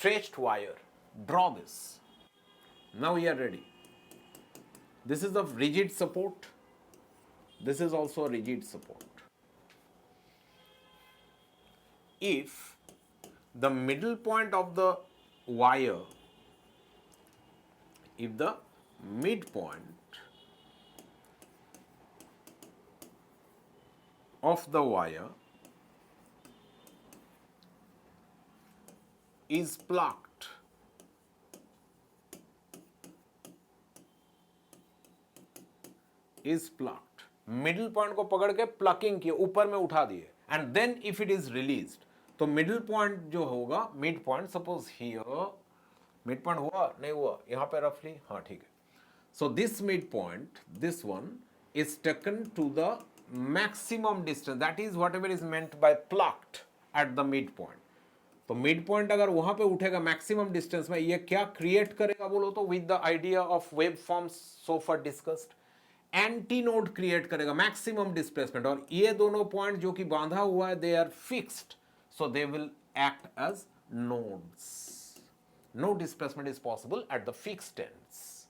stretched wire. Draw this. Now we are ready. This is the rigid support. This is also a rigid support. If the middle point of the wire, if the midpoint of the wire is plucked, middle point को पकड़ के plucking किए, ऊपर में उठा दिए, and then if it is released, तो middle point जो होगा, mid point, suppose here mid point हुआ नहीं हुआ, यहां पे रफली, हाँ ठीक है. So this mid point, this one is taken to the maximum distance, that is whatever is meant by plucked at the mid point. तो मिड पॉइंट अगर वहां पे उठेगा मैक्सिमम डिस्टेंस में, ये क्या क्रिएट करेगा बोलो तो, with the idea of wave forms so far discussed, antinode create करेगा, मैक्सिमम डिस्प्लेसमेंट. और ये दोनों पॉइंट जो कि बांधा हुआ है, they are fixed, so they will act as nodes. No displacement is possible at the fixed ends.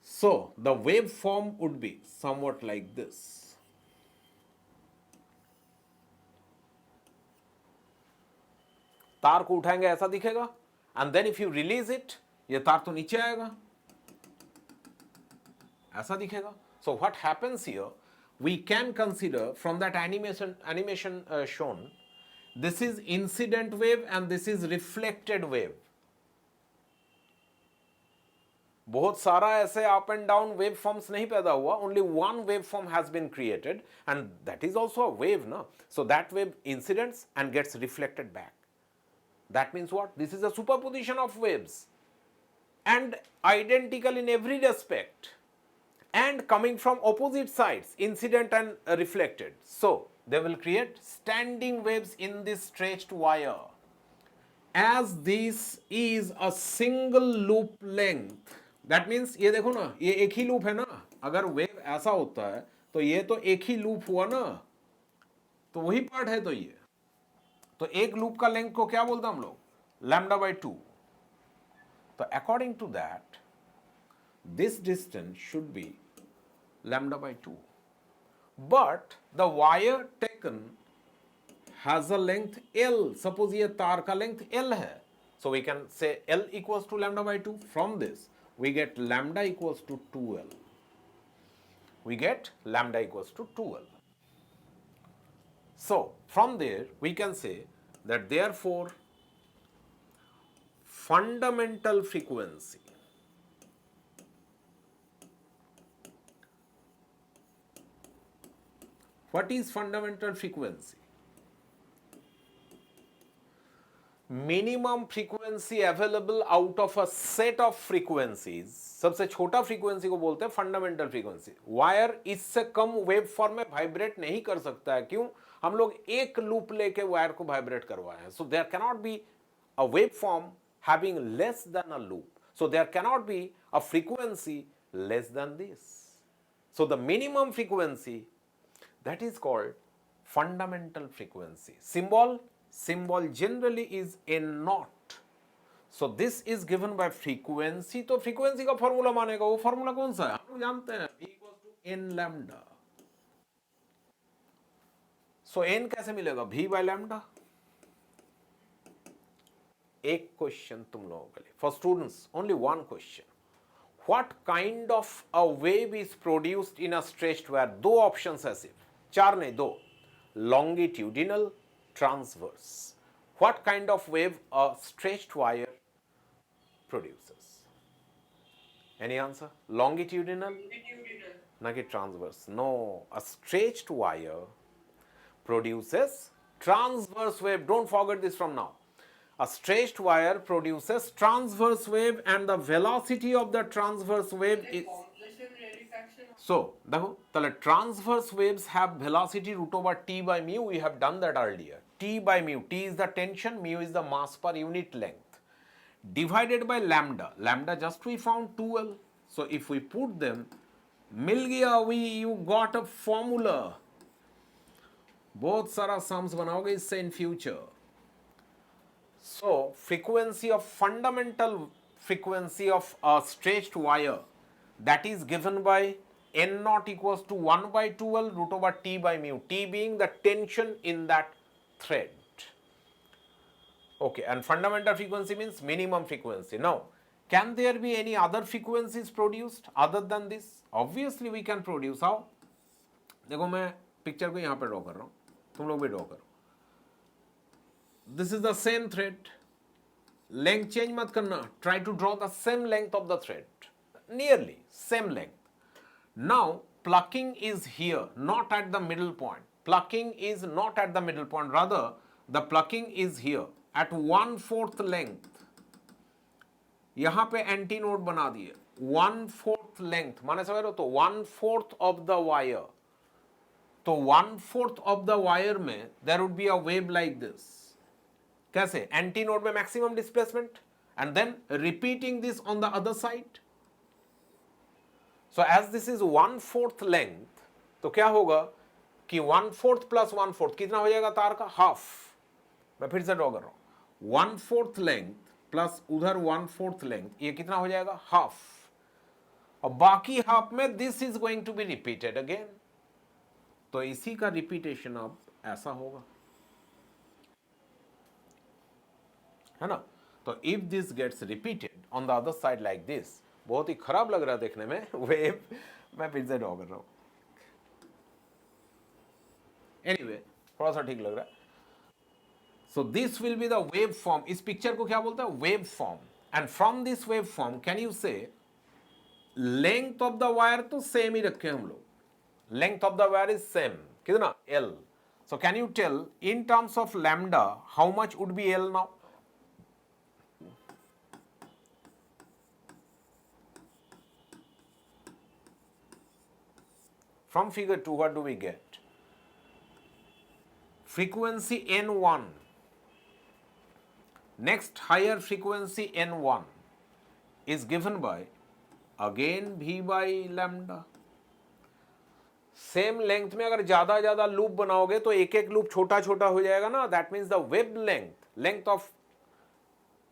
So the wave form would be somewhat like this. तार को उठाएंगे ऐसा दिखेगा, and then if you release it, ये तार तो नीचे आएगा, ऐसा दिखेगा. So what happens here, we can consider from that animation shown, this is incident wave and this is reflected wave. बहुत सारा ऐसे up and down wave forms नहीं पैदा हुआ, only one wave form has been created, and that is also a wave ना. So that wave incidents and gets reflected back. That means what? This is a superposition of waves, and identical in every respect, and coming from opposite sides, incident and reflected. So they will create standing waves in this stretched wire. As this is a single loop length, that means ये देखो ना, ये एक ही loop है ना. अगर wave ऐसा होता है तो ये तो एक ही लूप हुआ ना, तो वही पार्ट है. तो ये तो एक लूप का लेंथ को क्या बोलते हैं हम लोग, लैम्डा बाई 2. तो according to that this distance should be lambda by 2, but the wire taken has a length L. Suppose ये तार का लेंथ L है, so we can say L equals to lambda by 2. From this we get lambda equals to 2L. We get lambda equals to 2L. So from there we can say that therefore fundamental frequency what is fundamental frequency? Minimum frequency available out of a set of frequencies. सबसे छोटा frequency को बोलते हैं fundamental frequency. Wire इससे कम wave form में vibrate नहीं कर सकता है. क्यों? हम लोग एक लूप लेके वायर को वाइब्रेट करवाए हैं. So there cannot be a wave form having less than a loop. So there cannot be a frequency less than this. So the minimum frequency, that is called fundamental frequency. Symbol generally is n naught. So this is given by frequency. तो frequency का formula मानेगा, वो formula कौन सा है हम लोग जानते हैं, V equals to n lambda. So n कैसे मिलेगा, V by lambda. एक क्वेश्चन तुम लोगों के लिए, for students only one question. What kind of a wave is produced in a stretched wire? दो ऑप्शंस है सिर्फ, चार नहीं, दो. Longitudinal, transverse. What kind of wave a stretched wire produces? Any answer? Longitudinal? Not transverse. No, a stretched wire produces transverse wave. Don't forget this from now. A stretched wire produces transverse wave, and the velocity of the transverse wave is. So, देखो, तले transverse waves have velocity root over t by mu. We have done that earlier. T by mu. T is the tension, mu is the mass per unit length. Divided by lambda. Lambda just we found 2L. So if we put them, मिल गया, you got a formula. बहुत सारा sums बनाओगे इससे in future. So frequency of fundamental frequency of a stretched wire, that is given by n naught equals to 1 by 2l root over T by mu, T being the tension in that thread. Okay, and fundamental frequency means minimum frequency. Now, can there be any other frequencies produced other than this? Obviously we can produce. How? देखो मैं picture को यहाँ पे draw कर रहा हूँ, तुम लोग भी ड्रॉ करो. This is the same thread. Length change मत करना. Try to draw the same length of the thread. Nearly same length. Now plucking is here, not at the middle point. Plucking is not at the middle point. Rather, the plucking is here at 1/4 length. यहाँ पे anti node बना दिए 1/4 length, माने समझ रहे हो, तो 1/4 of the wire. तो 1/4 ऑफ द वायर में there would be a wave like this. कैसे? एंटी नोड में maximum displacement and then repeating this on the other side. So as this is 1/4 length, तो क्या होगा कि 1/4 प्लस 1/4 कितना हो जाएगा तार का? हाफ. मैं फिर से ड्रॉ कर रहा हूं. 1/4 लेंथ प्लस उधर 1/4 लेंथ, ये कितना हो जाएगा? हाफ. और बाकी हाफ में this is going to be repeated again. तो इसी का रिपीटेशन अब ऐसा होगा, है ना. तो if this gets repeated on the other side like this, बहुत ही खराब लग रहा है देखने में वेव. मैं फिर से ड्रॉ कर रहा हूं. एनीवे थोड़ा सा ठीक लग रहा है. So this will be the wave form. इस पिक्चर को क्या बोलते हैं? Wave form. And from this wave form can you से लेंथ ऑफ द वायर तो सेम ही रखे हम लोग. Length of the wire is same. कितना? L. So can you tell in terms of lambda how much would be L now? From figure 2 what do we get? Frequency N1. Next higher frequency N1 is given by again V by lambda. Same length में अगर ज्यादा ज्यादा loop बनाओगे तो एक एक loop छोटा छोटा हो जाएगा ना. That means the wave length of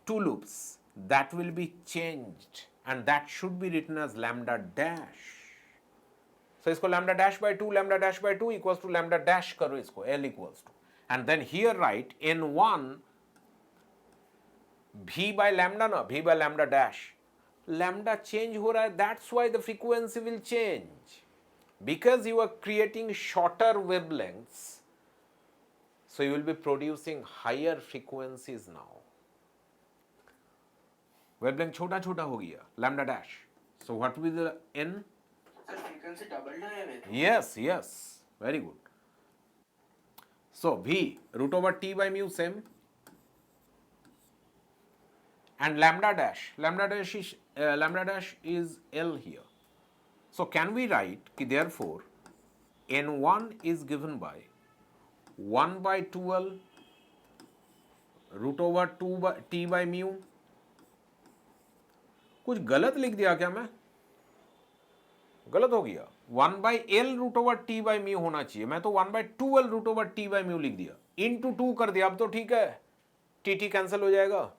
two loops that will be changed and that should be written as lambda dash. So इसको lambda dash by 2 equals to lambda dash करो इसको, L equals to, and then here write N1 V by lambda ना, V by lambda dash. Lambda change हो रहा है, that's why the frequency will change. Because you are creating shorter wavelengths, so you will be producing higher frequencies now. Wavelength छोटा छोटा हो गया, lambda dash. So what will be the N? Sir, frequency doubled है. Yes, yes, very good. So V root over T by mu same. And lambda dash is L here. So can we write कि therefore N1 is given by 1 by 2L root over 2 by T by mu. कुछ गलत लिख दिया क्या मैं? गलत हो गया. 1 by L root over T by mu होना चाहिए. मैं तो 1 by 2L root over T by mu लिख दिया. into 2 कर दिया. अब तो ठीक है, TT कैंसिल हो जाएगा.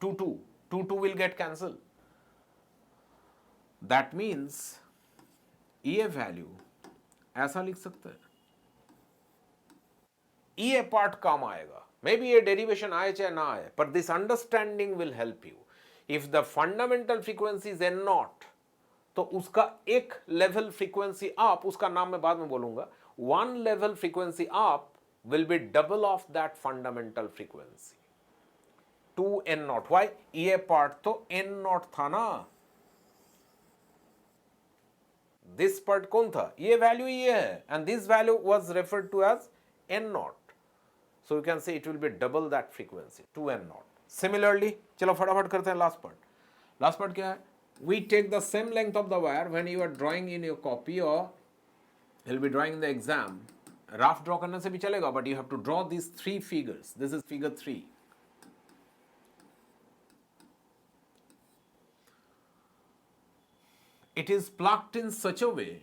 2 will get cancelled. That means EA value ऐसा लिख सकते हैं. EA part काम आएगा. Maybe ये derivation आए चाहे ना आए, but this understanding will help you. If the fundamental frequency is N0, तो उसका एक level frequency up, उसका नाम मैं बाद में बोलूंगा, one level frequency up will be double of that fundamental frequency. 2N0. Why? EA part तो N0 था ना. This part कौन था? ये value ये है, and this value was referred to as N0. So you can say it will be double that frequency, 2N0. Similarly, चलो फटाफट करते हैं last part. Last part क्या है? We take the same length of the wire when you are drawing in your copy or you'll be drawing in the exam. Rough draw करने से भी चलेगा, but you have to draw these 3 figures. This is figure 3. It is plucked in such a way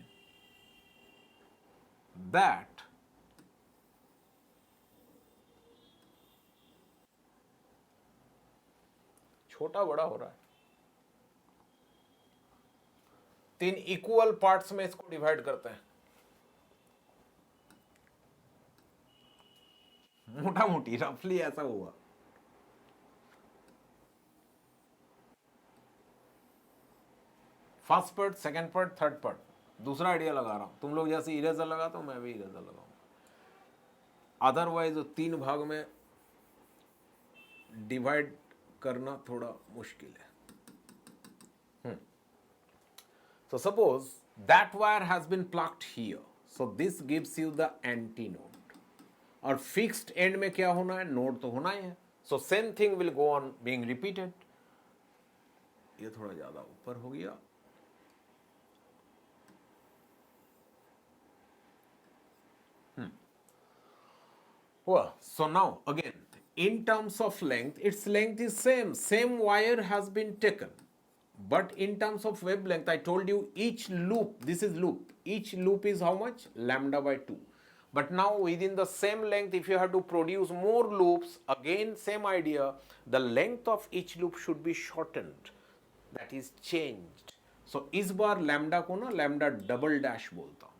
that छोटा बड़ा हो रहा है, 3 equal parts में इसको डिवाइड करते हैं, मोटा मोटी रफली ऐसा हुआ। First part, second part, third part, दूसरा आइडिया लगा रहा हूं, तुम लोग जैसे इरेजर लगाते हो मैं भी इरेजर लगाऊंगा, अदरवाइज 3 भाग में डिवाइड करना थोड़ा मुश्किल है। So suppose that wire has been plugged here, so this gives you the antinode, और fixed end में क्या होना है, नोड तो होना ही है, so same thing will go on being repeated। ये थोड़ा ज्यादा ऊपर हो गया, well, so now again in terms of length, its length is same wire has been taken, but in terms of wavelength I told you each loop, this is loop, each loop is how much, lambda by 2, but now within the same length if you have to produce more loops, again same idea, the length of each loop should be shortened, that is changed। so इस बार lambda को ना lambda double dash बोलता हूं,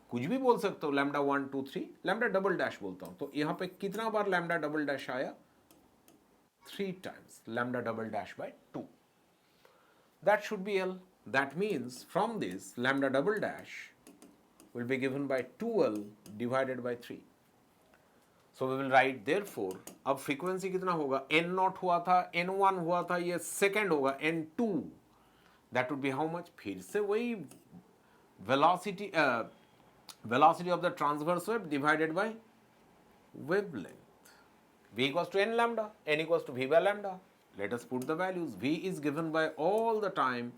कुछ भी बोल सकते हो, लैम्डा 1 2 3, लैम्डा डबल डैश बोलता हूं, तो यहां पे कितना बार लैम्डा डबल डैश आया, 3 times lambda double dash by 2, that should be L, that means from this lambda double dash will be given by 2L divided by 3, so we will write therefore, अब frequency कितना होगा, n0 हुआ था, n1 हुआ था, ये second होगा n2, that would be how much, फिर से वही velocity velocity of the transverse wave divided by wavelength, v equals to n lambda, n equals to v by lambda, let us put the values, v is given by all the time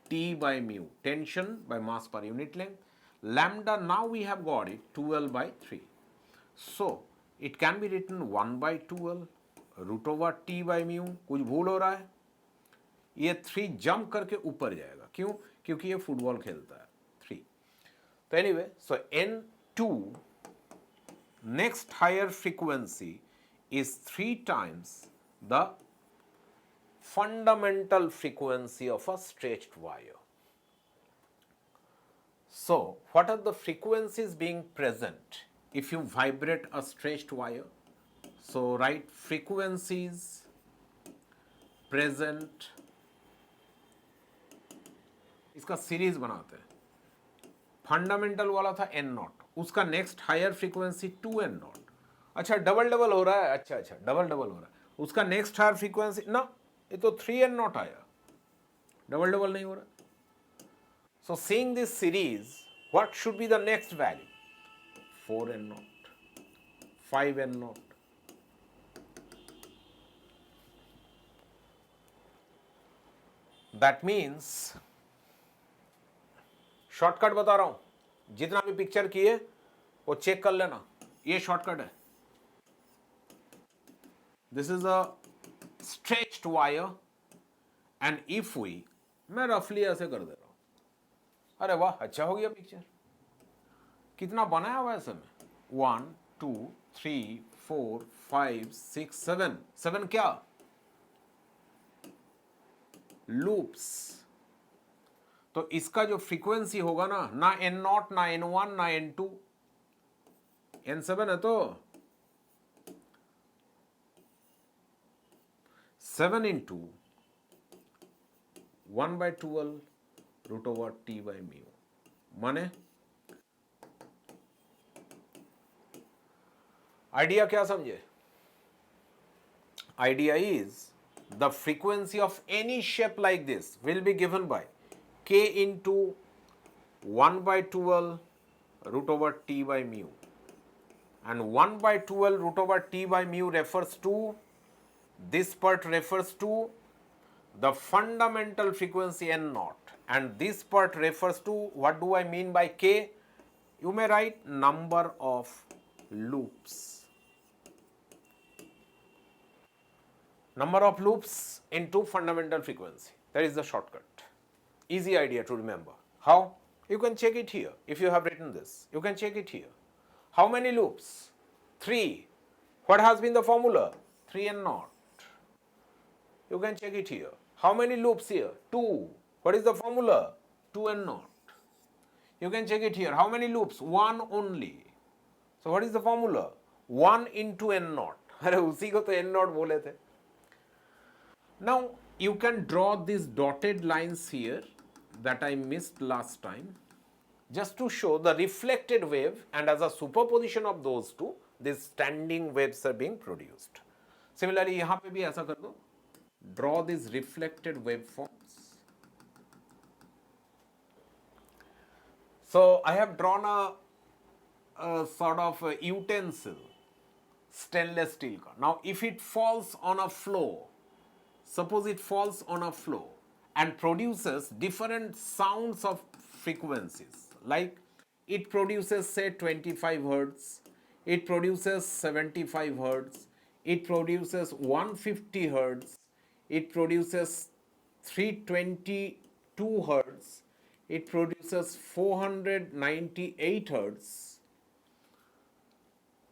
T by mu, tension by mass per unit length, lambda now we have got it 2L by 3, so it can be written 1 by 2L root over T by mu, कुछ भूल हो रहा है, ये 3 jump करके ऊपर जाएगा, क्यों, क्योंकि ये फुटबॉल खेलता है, 3, तो anyway, so N2 next higher frequency is 3 times the fundamental frequency of a stretched wire. So what are the frequencies being present if you vibrate a stretched wire? So write frequencies present, इसका series बनाते हैं, fundamental वाला था n0, उसका next higher frequency 2n0, अच्छा double double हो रहा है, अच्छा डबल डबल हो रहा है, उसका नेक्स्ट हायर फ्रीक्वेंसी ना, ये तो 3n0 आया, डबल डबल नहीं हो रहा, so seeing this series what should be the next value, 4n0, 5n0, that means shortcut बता रहा हूं, जितना भी पिक्चर किए वो चेक कर लेना, ये शॉर्टकट है, this is a stretched wire and if we, मैं रफली ऐसे कर दे रहा हूं, अरे वाह अच्छा हो गया पिक्चर, कितना बनाया हुआ है ऐसे में, 1 2 3 4 5 6 7, 7 क्या, लूप्स, तो इसका जो फ्रीक्वेंसी होगा ना n0 ना n1 ना n2, n7 है, तो 7 into 1 by 2L root over T by mu, माने आइडिया क्या समझे, idea is the frequency of any shape like this will be given by k into 1 by 2L root over T by mu, and 1 by 2L root over T by mu refers to, this part refers to the fundamental frequency n0, and this part refers to, what do I mean by k, you may write number of loops, number of loops into fundamental frequency, that is the shortcut. Easy idea to remember. How? You can check it here. If you have written this, you can check it here. How many loops? 3. What has been the formula? 3n0. You can check it here. How many loops here? 2. What is the formula? 2 and naught. You can check it here. How many loops? 1 only. So what is the formula? 1 into n naught. अरे उसी को तो n naught बोले थे. Now you can draw these dotted lines here that I missed last time, just to show the reflected wave, and as a superposition of those two, these standing waves are being produced. Similarly, यहाँ पे भी ऐसा कर दो. Draw these reflected waveforms. So I have drawn a sort of a utensil, stainless steel का. Now if it falls on a flow, suppose it falls on a flow and produces different sounds of frequencies, like it produces say 25 hertz, it produces 75 hertz, it produces 150 hertz, it produces 322 hertz, it produces 498 hertz,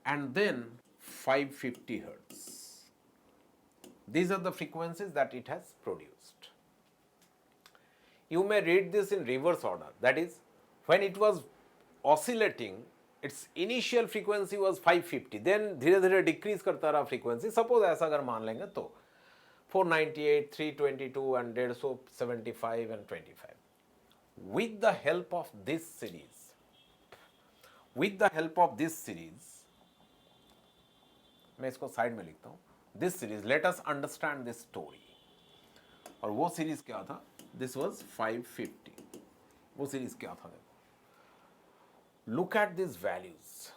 and then 550 hertz. These are the frequencies that it has produced. You may read this in reverse order. That is, when it was oscillating, its initial frequency was 550. Then धीरे धीरे decrease करता रहा frequency. Suppose ऐसा अगर मान लेंगे तो 498, 322 and 175 and 25. With the help of this series, मैं इसको साइड में लिखता हूँ. This series, let us understand this story. और वो सीरीज क्या था? This was 550. वो सीरीज क्या था? देखो. Look at these values.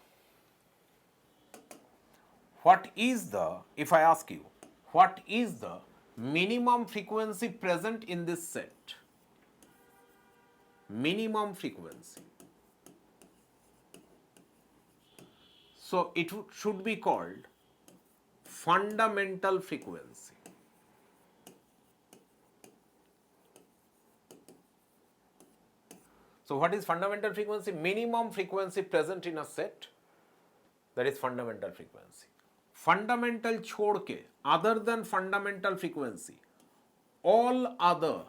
What is the, if I ask you, what is the minimum frequency present in this set? Minimum frequency. So it should be called fundamental frequency. So what is fundamental frequency? Minimum frequency present in a set, that is fundamental frequency. Fundamental छोड़ के, other than fundamental frequency, all the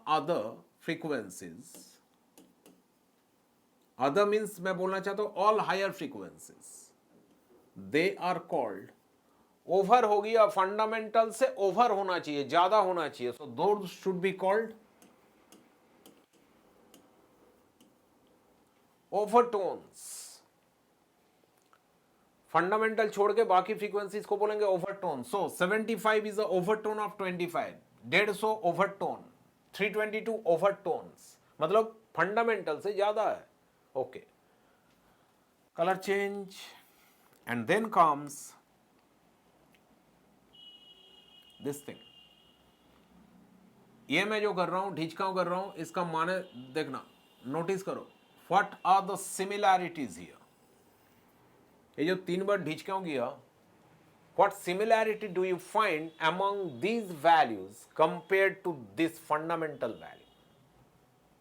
other frequencies, other means मैं बोलना चाहता हूँ all higher frequencies, they are called, over हो गया, fundamental से over होना चाहिए, ज़्यादा होना चाहिए, so those should be called overtones. Fundamental छोड़ के बाकी फ्रीक्वेंसीज को बोलेंगे overtone. So 75 is a overtone of 25, 150 overtone, 322 overtones, मतलब फंडामेंटल से ज्यादा है. Okay, colour change and then comes this thing. ये मैं जो कर रहा हूं, ढिचकाव कर रहा हूं, इसका माने देखना, नोटिस करो. What are the similarities here? ये जो 3 बार ढिचकाव किया, what similarity do you find among these values compared to this fundamental value?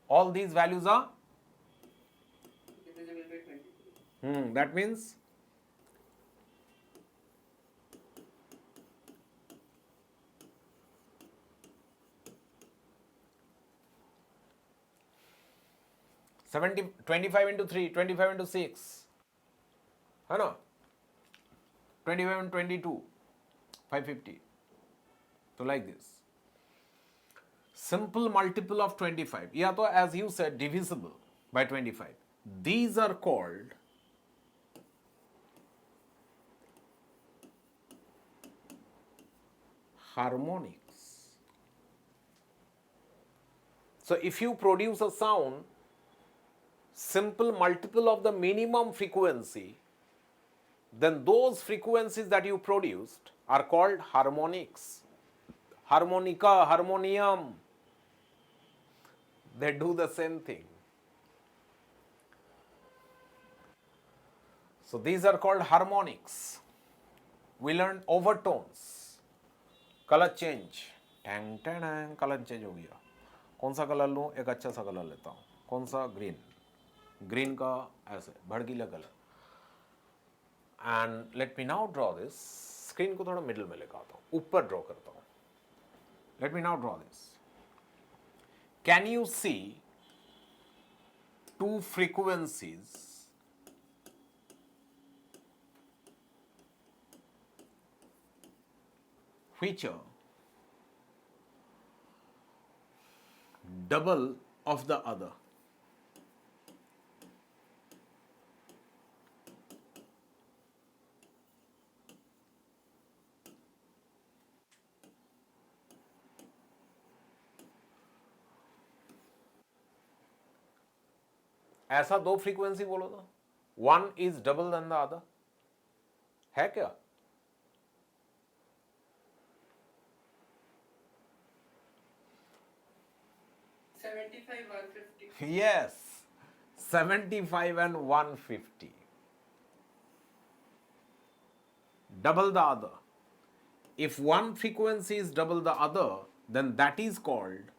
All these values are divisible by 23. that means $70, 25 into 3, 25 into 6, है ना, 25 and 22, 550. So like this. Simple multiple of 25. या तो as you said divisible by 25. These are called harmonics. So if you produce a sound, simple multiple of the minimum frequency, then those frequencies that you produced are called harmonics. Harmonica, harmonium, they do the same thing. So these are called harmonics. We learned overtones. Color change. Tang Tang, colour change हो गया. कौन सा colour लूँ? एक अच्छा सा colour लेता हूँ. कौन सा? ग्रीन. ग्रीन का ऐसे भड़कीला colour. And let me now draw this screen को थोड़ा मिडिल में लेकर आता हूं, ऊपर ड्रॉ करता हूं. Let me now draw this. Can you see two frequencies which are double of the other? ऐसा दो फ्रीक्वेंसी बोलो तो, one is double then the other, है क्या? Yes, 75 and 150. Double the other. If one frequency is double the other, then that is called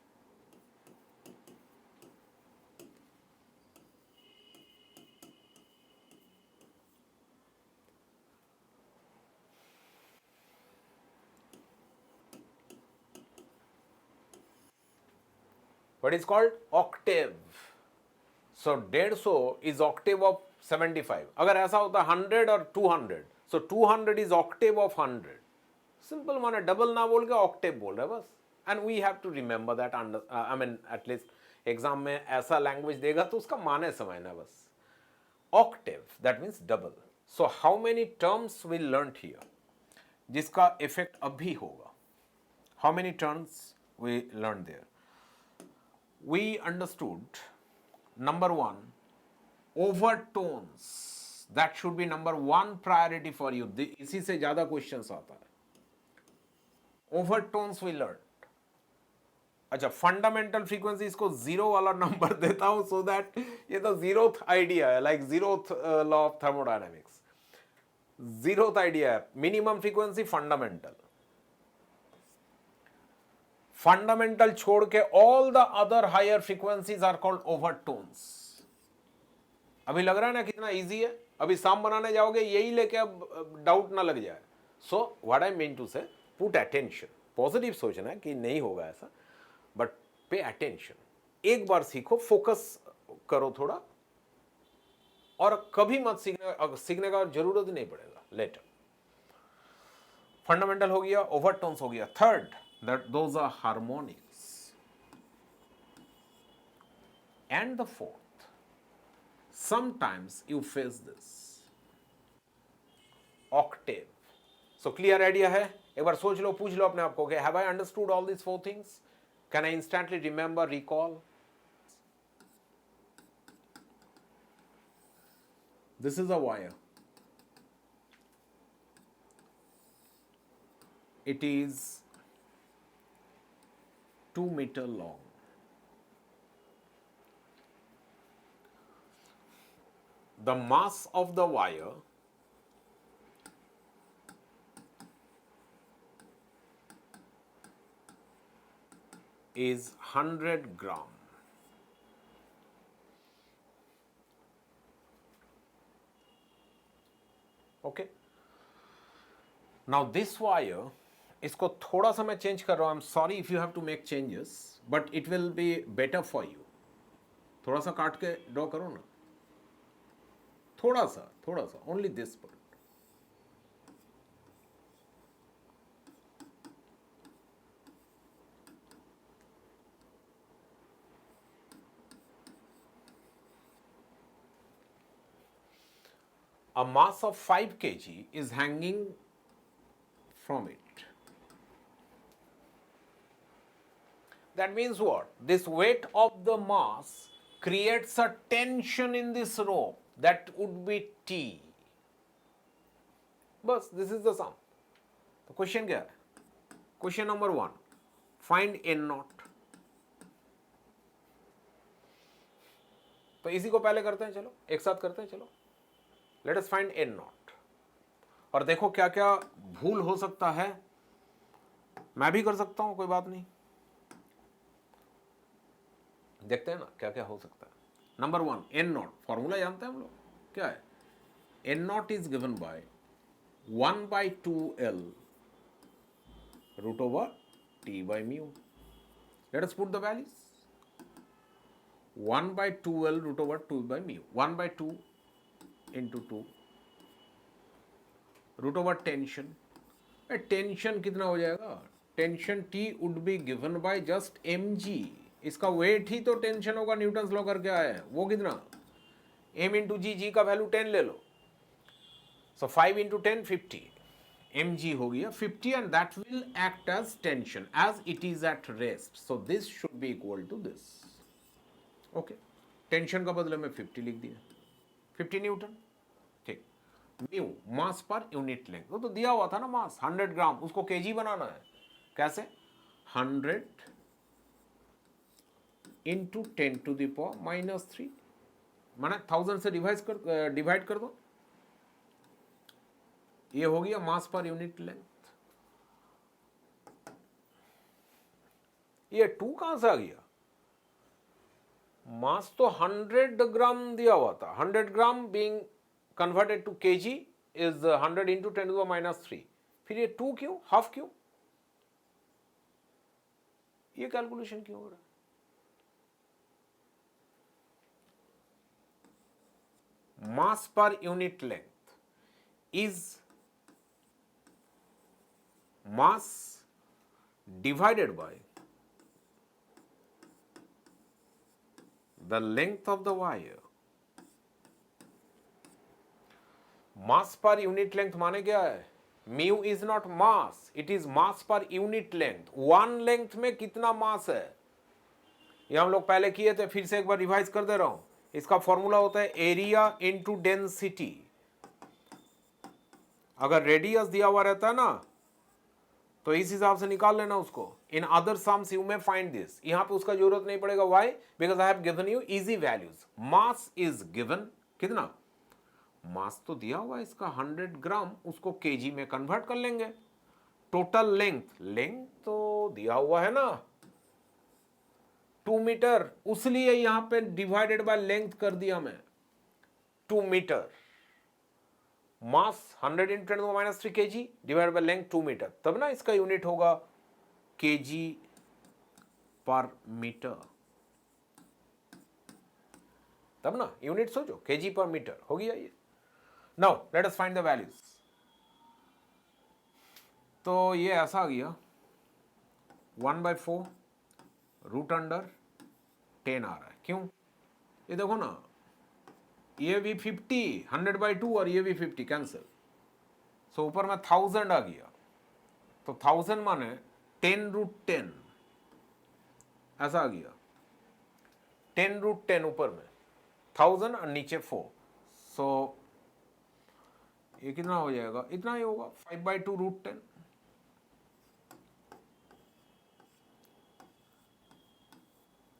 what is called octave. So 150 is octave of 75. अगर ऐसा होता 100 और 200, so 200 is octave of 100. Simple माने double ना बोल के ऑक्टेव बोल रहे बस. And we have to remember that. I mean at least exam में ऐसा लैंग्वेज देगा तो उसका माने समझना बस. Octave that means double. So how many terms we learn here, जिसका इफेक्ट अभी होगा. How many terms we learn there. We understood number 1 overtones. That should be number 1 priority for you. इसी से ज्यादा क्वेश्चंस आता है. Overtones we learn. अच्छा, fundamental frequency इसको जीरो वाला नंबर देता हूं सो दैट ये तो जीरोथ आइडिया है, like zeroth law of thermodynamics. Zeroth idea है. Minimum frequency fundamental. फंडामेंटल छोड़ के all the other higher frequencies are called overtones. अभी लग रहा है ना कितना इजी है. अभी साम बनाने जाओगे यही लेके अब डाउट ना लग जाए. So what I mean to say, put attention. Positive सोचना है कि नहीं होगा ऐसा, बट पे अटेंशन. एक बार सीखो, फोकस करो थोड़ा, और कभी मत सीखने का जरूरत ही नहीं पड़ेगा लेटर. फंडामेंटल हो गया, ओवरटोन्स हो गया. Third, that those are harmonics. And the fourth, sometimes you face this, octave. So clear idea है. एक बार सोच लो, पूछ लो अपने आप को कि have I understood all this 4 things? Can I instantly remember, recall? This is a wire. It is 2 meter long. The mass of the wire is 100 gram. Okay. Now this wire, इसको थोड़ा सा मैं चेंज कर रहा हूं. I am sorry if you have to make changes, but it will be better for you. थोड़ा सा काट के ड्रॉ करो ना, थोड़ा सा only this part. A mass of 5 kg is hanging from it. That means what? This weight of the mass creates a tension in this rope. That would be T. Bas, this is the sum. The question क्या है? Question number 1. Find N naught. तो इसी को पहले करते हैं, चलो एक साथ करते हैं. चलो let us find N naught. और देखो क्या क्या भूल हो सकता है. मैं भी कर सकता हूं, कोई बात नहीं. देखते हैं ना क्या क्या हो सकता है. Number 1, N naught. फॉर्मूला जानते हैं हम लोग क्या है. N naught is given by 1 by 2L root over T by mu. Let us put the values. 1 by 2L root over 2 by mu. 1 by 2 into 2 root over tension. Tension कितना हो जाएगा? Tension T would be given by just mg. इसका wait ही तो tension होगा, Newton's law करके आया है, वो कितना? m इंटू जी, जी का वैल्यू 10 ले लो, सो 5 इंटू 10 50 mg हो गया 50, and that will act as tension as it is at rest, so this should be equal to this. Okay, tension का बदले में 50 लिख दिया, 50 न्यूटन. ठीक. म्यू मास पर यूनिट लेंथ, वो तो दिया हुआ था ना मास 100 ग्राम, उसको केजी बनाना है. कैसे? 100 इंटू 10 टू द पावर -3, माने 1000 से डिवाइड कर दो, ये हो गया मास पर यूनिट लेंथ. ये 2 कहां से आ गया? मास तो 100 ग्राम दिया हुआ था, 100 gram being converted to KG is 100 into 10 to the -3. फिर ये 2 क्यों, हाफ क्यों? ये कैलकुलेशन क्यों हो रहा है? मास पर unit length is mass divided by the length of the wire. mass per unit length माने क्या है? mu is not mass, it is mass per unit length. one length में कितना mass है, ये हम लोग पहले किए थे, फिर से एक बार रिवाइज कर दे रहा हूं. इसका फॉर्मूला होता है एरिया इंटू डेंसिटी. अगर रेडियस दिया हुआ रहता है ना, तो इस हिसाब से निकाल लेना उसको. In other sums you may find this. यहां पे उसका जरूरत नहीं पड़ेगा. Why? Because I have given you easy values. Mass is given, कितना मास तो दिया हुआ है इसका 100 ग्राम, उसको केजी में कन्वर्ट कर लेंगे. टोटल लेंथ, लेंथ तो दिया हुआ है ना 2 मीटर, उसलिए यहां पे डिवाइडेड बाय लेंथ कर दिया मैं 2 metre. Mass 100 into 10 - 3 kg divide by length 2 metre, तब ना इसका यूनिट होगा केजी पर मीटर. तब ना यूनिट सोचो, केजी पर मीटर हो गया ये. Now let us find the values. तो ये ऐसा आ गया 1/4 रूट अंडर 10 आ रहा है. क्यों? ये देखो ना, ये भी 50, 100/2 और ये भी 50 कैंसिल, सो ऊपर में 1000 आ गया. तो 1000 माने 10√10 ऐसा आ गया. 10√10 ऊपर में 1000 और नीचे 4, सो ये कितना हो जाएगा? इतना ही होगा, 5/2 √10.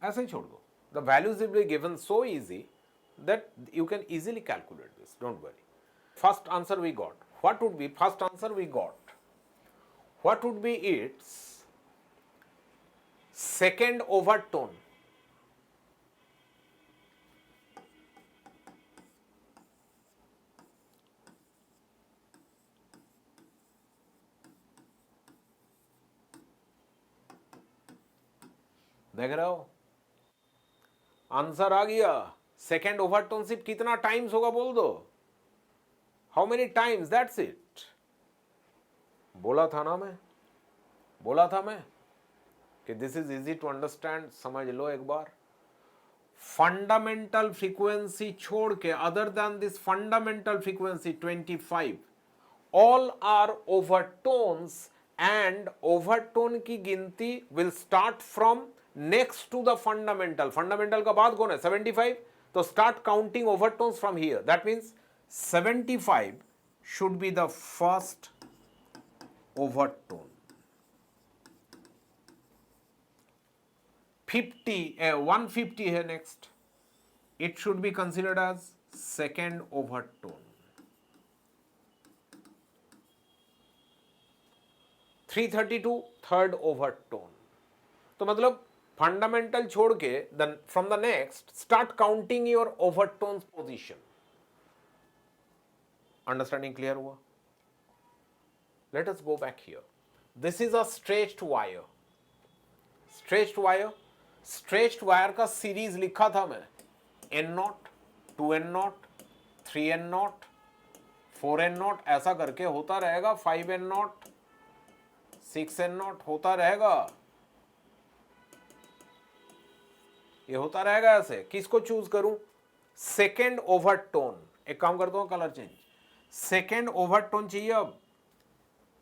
ऐसे ही छोड़ दो. The values will be given so easy that you can easily calculate this, don't worry. First answer we got. What would be first answer we got? What would be its second overtone? देख रहे हो, answer आ गया. Second overtone सिर्फ कितना times होगा बोल दो. How many times, that's it. बोला था ना मैं, बोला था मैं कि this is easy to understand. समझ लो एक बार. फंडामेंटल फ्रीक्वेंसी छोड़ के, other than this fundamental frequency 25, all are overtones, and overtone की गिनती will start from next to the fundamental. Fundamental का बाद कौन है? 75. तो start counting overtones from here. That means 75 should be the first overtone. 150 है next. It should be considered as second overtone. 332 third overtone. तो मतलब फंडामेंटल छोड़ के from the next start counting your overtones position. Understanding clear हुआ? Let us go back here. This is a stretched wire. Stretched wire. Stretched wire का series लिखा था मैं, N0, 2N0, 3N0, 4N0, ऐसा करके होता रहेगा, 5N0, 6N0 होता रहेगा, ये होता रहेगा ऐसे. किसको चूज करूं? Second overtone. एक काम करता हूं, कलर चेंज. सेकेंड ओवरटोन चाहिए. अब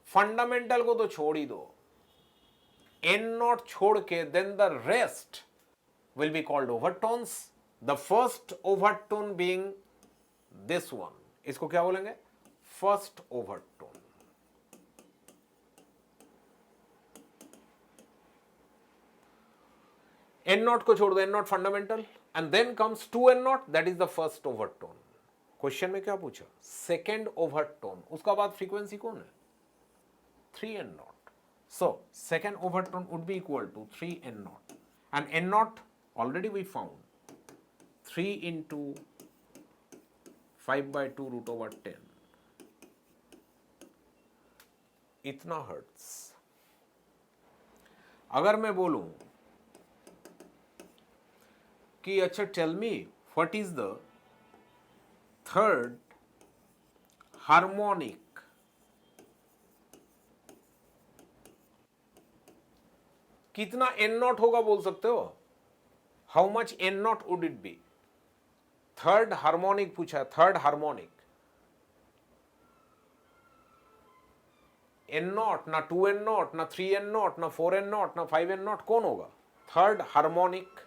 फंडामेंटल को तो छोड़ ही दो, N0 छोड़ के, then the rest will be called overtones. The first overtone being this one. इसको क्या बोलेंगे? First overtone. N0 को छोड़ दो, N0 fundamental, and then comes 2N0, that is the first overtone. Question में क्या पूछा? Second overtone. उसका बाद फ्रीक्वेंसी कौन है? 3N0. So second overtone would be equal to 3N0, and N0 already we found 3 into 5 by 2 root over 10. इतना hertz. अगर मैं बोलूं कि अच्छा tell me what is the third harmonic, कितना N0 होगा बोल सकते हो? How much N0 would it be? Third harmonic पूछा है, थर्ड हार्मोनिक. N0 ना 2N0 ना 3N0 ना 4N0 ना 5N0, कौन होगा third harmonic?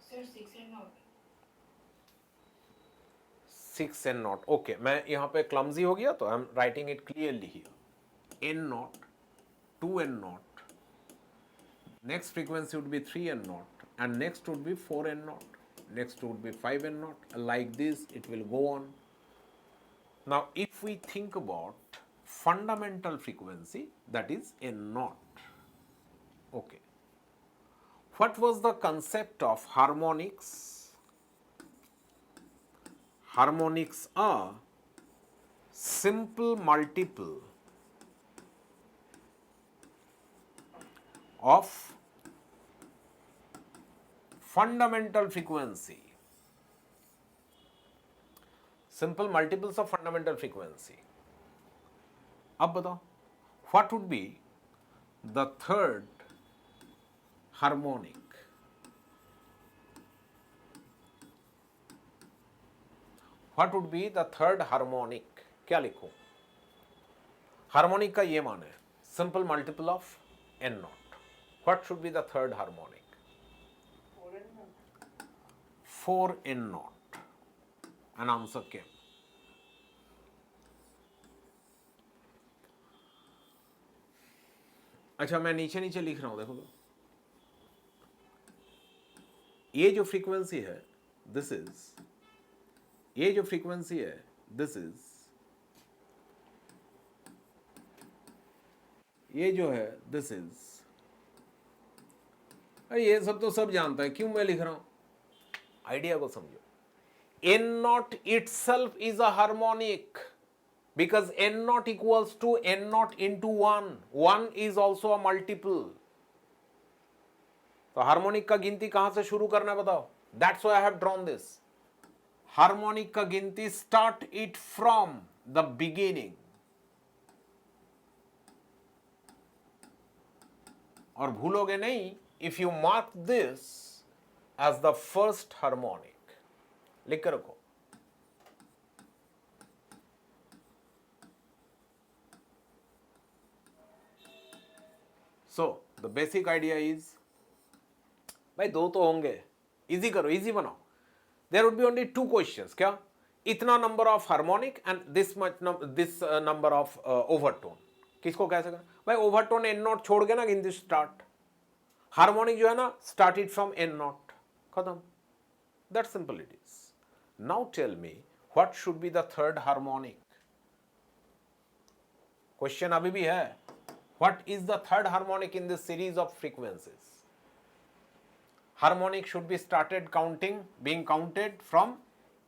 Sir 6N0. 6N0. Okay, मैं यहां पे क्लमजी हो गया तो I am writing it clearly here. N0, 2N0, next frequency would be 3N0, and next would be 4N0, next would be 5N0, like this it will go on. Now if we think about fundamental frequency, that is N0. Okay, what was the concept of harmonics? Harmonics are simple multiple of fundamental frequency. Simple multiples of fundamental frequency. अब बताओ, what would be the third harmonic? What would be the third harmonic? क्या लिखूं? Harmonic का ये मान है, simple multiple of N0. What should be the third harmonic? 4N0. An answer came. अच्छा, मैं नीचे नीचे लिख रहा हूं, देखो तो. ये जो फ्रीक्वेंसी है, दिस इज, ये जो फ्रीक्वेंसी है, दिस इज, ये जो है, दिस इज. ये सब तो सब जानता है, क्यों मैं लिख रहा हूं? आइडिया को समझो. N0 itself is a harmonic because N0 equals to N0 into 1. 1 is also a multiple. तो हार्मोनिक का गिनती कहां से शुरू करना है बताओ? That's why I have drawn this. Harmonic का गिनती start it from the beginning. और भूलोगे नहीं if you mark this as the first harmonic. लिख कर रखो. So the basic idea is, भाई दो तो होंगे, इजी करो, इजी बनाओ. There would be only two questions. क्या? इतना number of harmonic and this number of overtone. किसको कैसे करना? भाई overtone N0 छोड़ के ना गिनती start. हार्मोनिक जो है ना, start it from N0. खत्म. That simple it is. Now tell me, what should be the third harmonic? Question अभी भी है. What is the third harmonic in this series of frequencies? Harmonic should be started counting, being counted from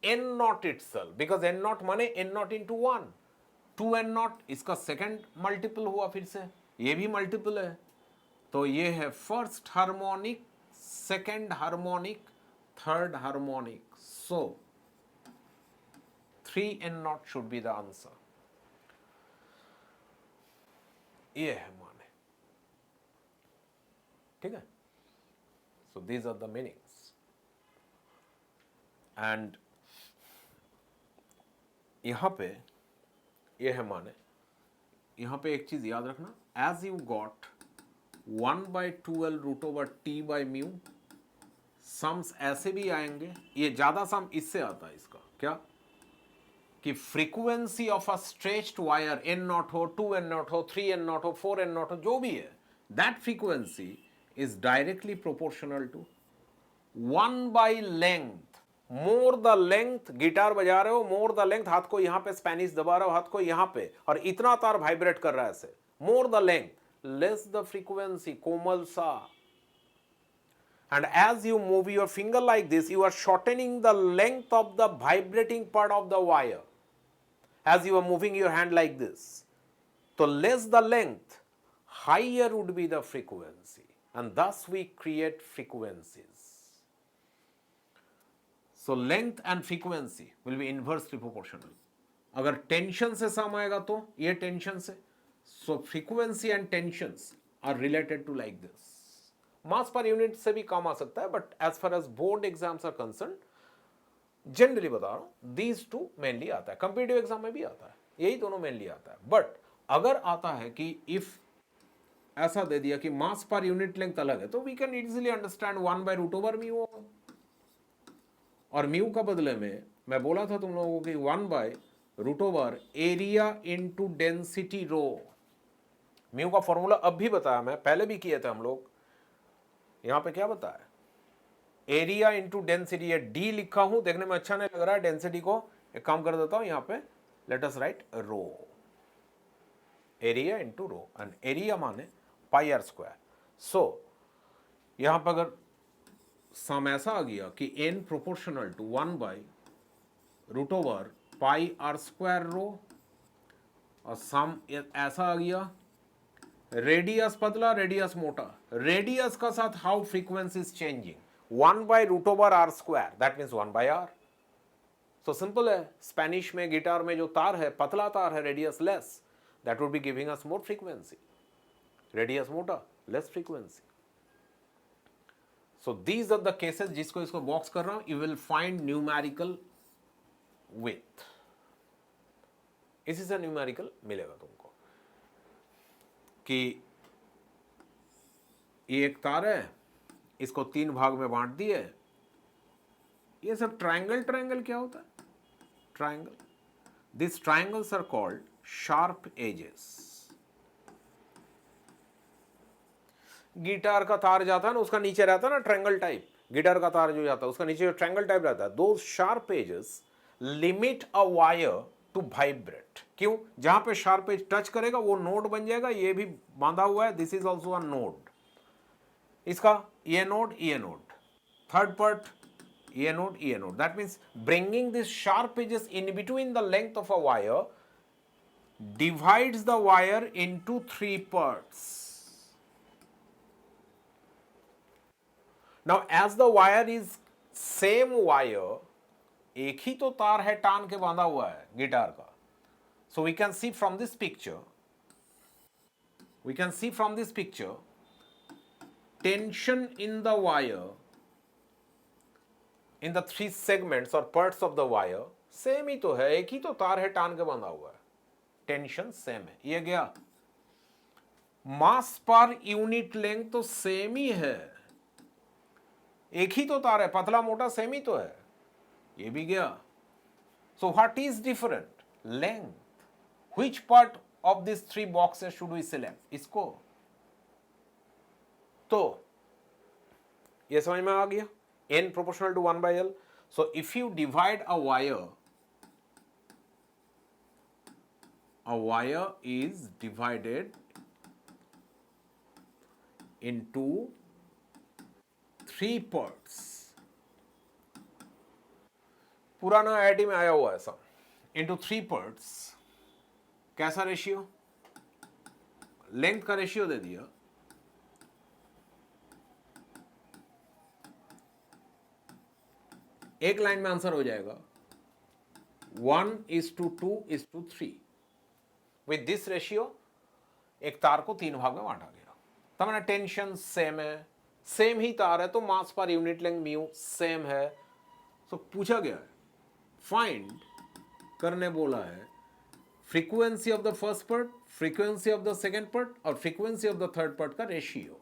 n naught itself, because n naught माने n naught into 1, 2n naught इसका second multiple हुआ, फिर से ये भी multiple है, तो ये है first harmonic, second harmonic, third harmonic, so 3n naught should be the answer. ये है माने, ठीक है. So these are the meanings. And यहां पे ये है माने, यहां पे एक चीज याद रखना, as you got 1/2l root over t by mu, sums ऐसे भी आएंगे, ये ज्यादा सम इससे आता है इसका, क्या कि frequency of a stretched wire n not हो, 2n नॉट हो, 3n नॉट हो, 4n नॉट हो, जो भी है, that frequency is directly proportional to 1 by length. More the length, guitar बजा रहे हो, मोर द लेंथ, हाथ को यहां पे स्पेनिश दबा रहे हो, हाथ को यहां पे, और इतना तार वाइब्रेट कर रहा है ऐसे, more the length, less the frequency, कोमल सा. And as you move your finger like this, you are shortening the length of the vibrating part of the wire. As you are moving your hand like this. So less the length, higher would be the frequency. And thus we create frequencies. So length and frequency will be inversely proportional. अगर tension से सम आएगा तो ये tension से, so frequency and tensions are related to like this. मास पर unit से भी काम आ सकता है, but as far as board exams are concern, generally बता रहा हूं, दीज टू मेनली आता है, कंपिटिटिव एग्जाम में भी आता है, यही दोनों मेनली आता है. बट अगर आता है कि इफ ऐसा दे दिया कि मास पर यूनिट लेंथ अलग है, तो we can easily understand 1 by root over mu होगा, और म्यू का बदले में मैं बोला था तुम लोगों को कि 1 by root over area into density rho. Mu का फॉर्मूला अब भी बताया, मैं पहले भी किए थे हम लोग. यहां पे क्या बताया, एरिया इंटू डेंसिटी, ये डी लिखा हूं, देखने में अच्छा नहीं लग रहा है, डेंसिटी को एक काम कर देता हूं, यहां पे let us write rho, area into rho, and area माने पाई आर स्क्वायर. सो यहां पर अगर सम ऐसा आ गया कि n proportional to 1 by root over pi R square rho, और सम ऐसा आ गया रेडियस पतला, रेडियस मोटा, रेडियस का साथ how frequency is changing, 1 by root over R square, that means 1 by R. So simple है, स्पेनिश में गिटार में जो तार है, पतला तार है, radius less, that would be giving us more frequency, radius मोटा, less frequency. So these are the cases, जिसको इसको बॉक्स कर रहा हूं, you will find numerical with, इसी से न्यूमेरिकल मिलेगा तुमको, कि ये एक तार है, इसको 3 भाग में बांट दिए, ये सब ट्रायंगल. ट्रायंगल क्या होता है, triangle, this triangles are called sharp edges. Guitar का तार जाता है ना, उसका नीचे रहता है ना ट्रायंगल टाइप, गिटार का तार जो जाता है उसका नीचे ट्रायंगल टाइप रहता है. दो sharp edges limit a wire to vibrate. क्यों, जहां पे शार्प एज टच करेगा वो नोड बन जाएगा, ये भी बांधा हुआ है, this is also a node, इसका ये नोड, ये नोड, थर्ड पार्ट ये नोड, ये node. That means bringing this sharp edges in between the length of a wire divides the wire into 3 parts. Now as the wire is same wire, एक ही तो तार है टान के बांधा हुआ है गिटार का. So we can see from this picture, tension in the wire, in the 3 segments or parts of the wire, same ही तो है, एक ही तो तार है टान के बांधा हुआ है, टेंशन सेम है. ये गया, मास पर यूनिट लेंथ तो सेम ही है, एक ही तो तार है, पतला मोटा सेम ही तो है, ये भी गया. So what is different? Length. Which part of these 3 boxes should we select? इसको, तो ये समझ में आ गया, n proportional to 1 by l. So if you divide a wire is divided into 3 parts. पुराना आईआईटी में आया हुआ ऐसा इंटू 3 पार्ट्स। कैसा रेशियो? लेंथ का रेशियो दे दिया, एक लाइन में आंसर हो जाएगा 1:2:3। विद दिस रेशियो एक तार को 3 भाग में बांटा गया। तब मैंने टेंशन सेम है, सेम ही तार है तो मास पर यूनिट लेंथ म्यू सेम है। तो पूछा गया है, फाइंड करने बोला है frequency of the first part, frequency of the second part और frequency of the third part का ratio.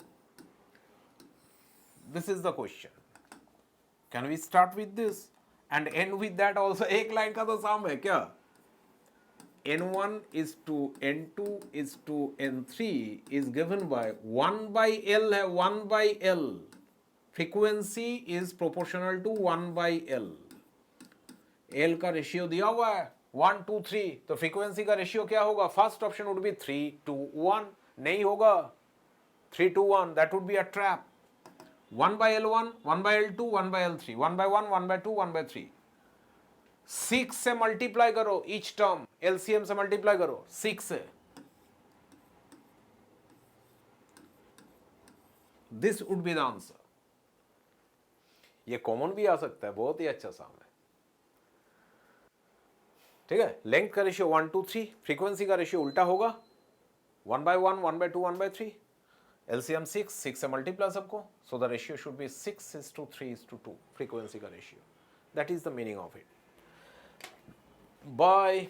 This is the question. Can we start with this and end with that also? एक line का तो सम है क्या? n1 is to n2 is to n3 is given by 1 by L है, 1 by L। Frequency is proportional to 1 by L। L का ratio दिया हुआ है 1 2 3, तो फ्रीक्वेंसी का रेशियो क्या होगा? फर्स्ट ऑप्शन वुड बी 3:1, नहीं होगा 3:1, that would be a trap. 1 by L1, 1 by L2, 1 by L3, 1 by 1, 1 by 2, 1 by 3। 6 से मल्टीप्लाई करो ईच टर्म, एलसीएम से मल्टीप्लाई करो 6 से। This would be the answer. ये कॉमन भी आ सकता है, बहुत ही अच्छा साम है। ठीक है, लेंथ का रेशियो 1 2 3, फ्रीक्वेंसी का रेशियो उल्टा होगा 1 by 1, 1 by 2, 1 by 3। एलसीएम 6 से मल्टीप्लाई सबको, so the ratio should be 6:3:2 frequency का ratio. That is the meaning of it. By